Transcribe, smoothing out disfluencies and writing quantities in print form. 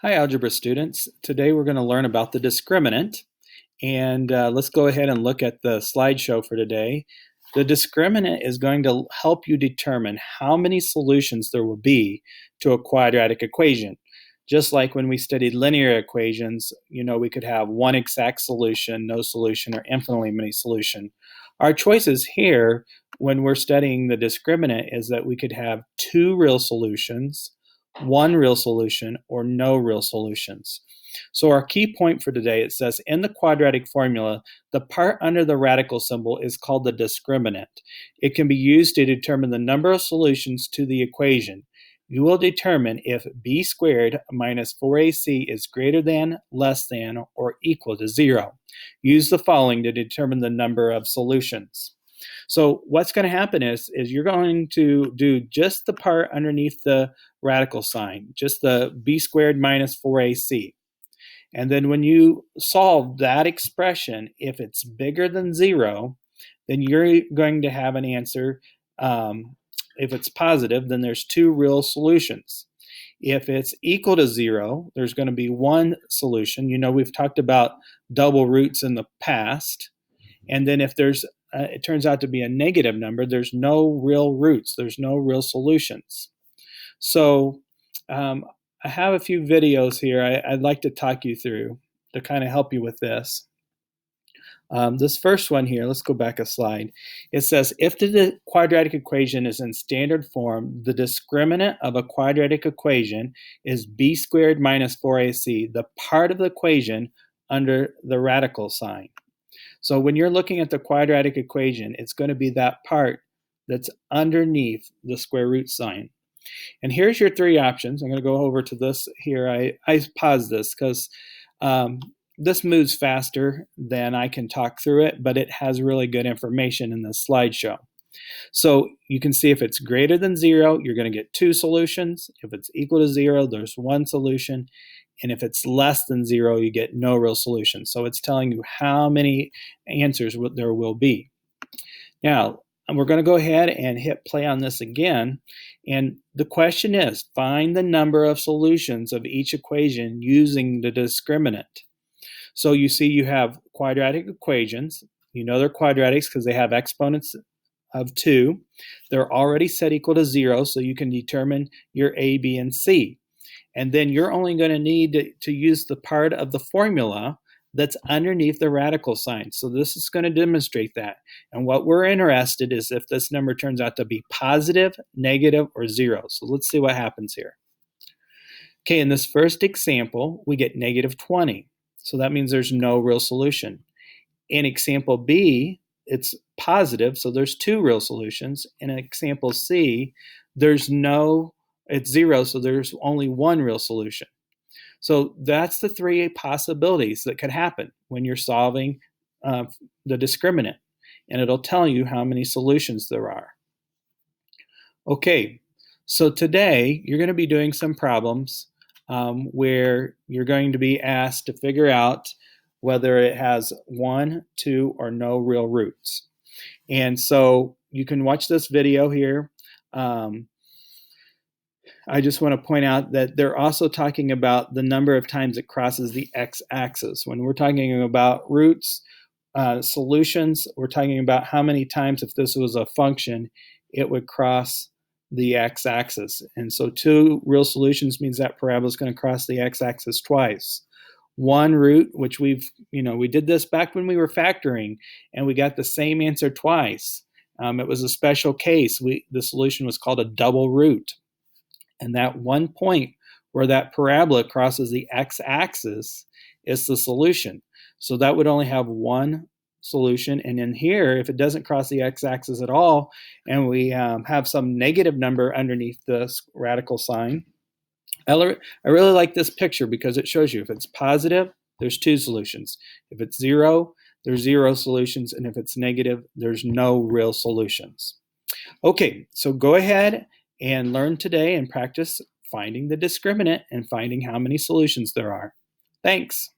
Hi, algebra students. Today we're going to learn about the discriminant. And let's go ahead and look at the slideshow for today. The discriminant is going to help you determine how many solutions there will be to a quadratic equation. Just like when we studied linear equations, we could have one exact solution, no solution, or infinitely many solutions. Our choices here when we're studying the discriminant is that we could have two real solutions, one real solution, or no real solutions. So our key point for today, it says in the quadratic formula, the part under the radical symbol is called the discriminant. It can be used to determine the number of solutions to the equation. You will determine if b squared minus 4ac is greater than, less than, or equal to 0. Use the following to determine the number of solutions. So what's going to happen is you're going to do just the part underneath the radical sign, just the b squared minus 4ac. And then when you solve that expression, if it's bigger than 0, then you're going to have an answer. If it's positive, then there's two real solutions. If it's equal to 0, there's going to be one solution. We've talked about double roots in the past. And then if it turns out to be a negative number, there's no real roots. There's no real solutions. So I have a few videos here I'd like to talk you through to kind of help you with this. This first one here, let's go back a slide. It says, if the quadratic equation is in standard form, the discriminant of a quadratic equation is b squared minus 4ac, the part of the equation under the radical sign. So when you're looking at the quadratic equation, it's going to be that part that's underneath the square root sign. And here's your three options. I'm going to go over to this here. I paused this because this moves faster than I can talk through it, but it has really good information in the slideshow. So you can see if it's greater than 0, you're going to get two solutions. If it's equal to 0, there's one solution. And if it's less than 0, you get no real solution. So it's telling you how many answers there will be. Now, we're going to go ahead and hit play on this again. And the question is, find the number of solutions of each equation using the discriminant. So you see you have quadratic equations. You know they're quadratics because they have exponents of 2. They're already set equal to 0, so you can determine your a, b, and c. And then you're only going to need to use the part of the formula that's underneath the radical sign. So this is going to demonstrate that. And what we're interested in is if this number turns out to be positive, negative, or 0. So let's see what happens here. Okay, in this first example, we get negative 20. So that means there's no real solution. In example B, it's positive, so there's two real solutions. In example C, it's 0, so there's only one real solution. So that's the three possibilities that could happen when you're solving the discriminant, and it'll tell you how many solutions there are. Okay, so today you're going to be doing some problems where you're going to be asked to figure out whether it has 1, 2, or no real roots. And so you can watch this video here. I just want to point out that they're also talking about the number of times it crosses the x-axis. When we're talking about roots, solutions, we're talking about how many times, if this was a function, it would cross the x-axis. And so two real solutions means that parabola is going to cross the x-axis twice. One root, which we did this back when we were factoring, and we got the same answer twice. It was a special case. The solution was called a double root. And that one point where that parabola crosses the x-axis is the solution. So that would only have one solution. And in here, if it doesn't cross the x-axis at all, and we have some negative number underneath the radical sign, I really like this picture because it shows you if it's positive, there's two solutions. If it's 0, there's 0 solutions. And if it's negative, there's no real solutions. Okay, so go ahead and learn today and practice finding the discriminant and finding how many solutions there are. Thanks.